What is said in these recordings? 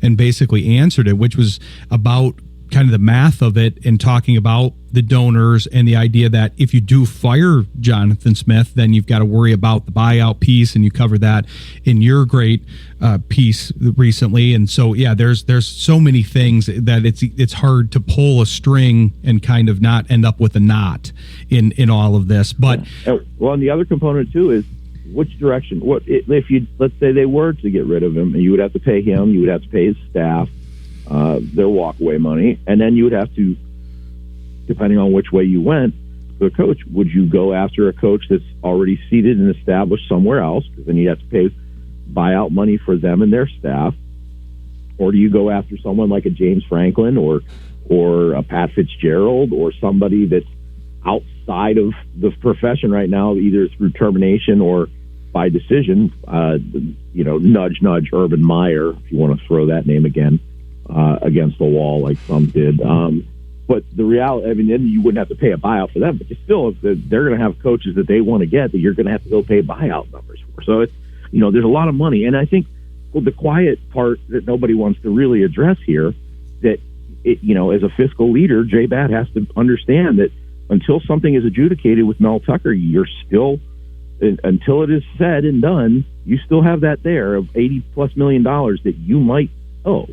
and basically answered it, which was about kind of the math of it and talking about the donors and the idea that if you do fire Jonathan Smith, then you've got to worry about the buyout piece, and you cover that in your great piece recently. And so, yeah, there's so many things that it's hard to pull a string and kind of not end up with a knot in all of this. But well, and the other component too is which direction. Let's say they were to get rid of him, and you would have to pay him, you would have to pay his staff their walkaway money, and then you would have to, depending on which way you went, the coach, would you go after a coach that's already seated and established somewhere else, because then you have to pay buyout money for them and their staff, or do you go after someone like a James Franklin or a Pat Fitzgerald or somebody that's outside of the profession right now, either through termination or by decision? Nudge Urban Meyer, if you want to throw that name again against the wall like some did. But the reality, I mean, then you wouldn't have to pay a buyout for them, but still, they're going to have coaches that they want to get that you're going to have to go pay buyout numbers for. So it's, there's a lot of money. And I think the quiet part that nobody wants to really address here, that, as a fiscal leader, J-Bat has to understand that until something is adjudicated with Mel Tucker, you're still, until it is said and done, you still have that there of $80+ million that you might owe.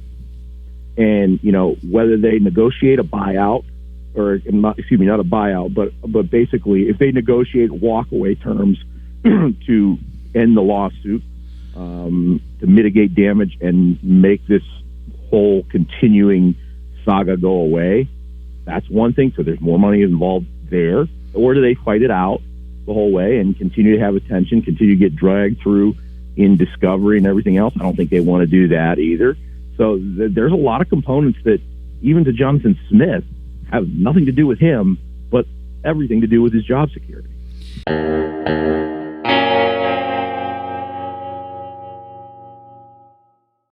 And, whether they negotiate a buyout or not a buyout, but basically if they negotiate walkaway terms to end the lawsuit, to mitigate damage and make this whole continuing saga go away, that's one thing. So there's more money involved there. Or do they fight it out the whole way and continue to have attention, continue to get dragged through in discovery and everything else? I don't think they want to do that either. So there's a lot of components that, even to Jonathan Smith, have nothing to do with him, but everything to do with his job security.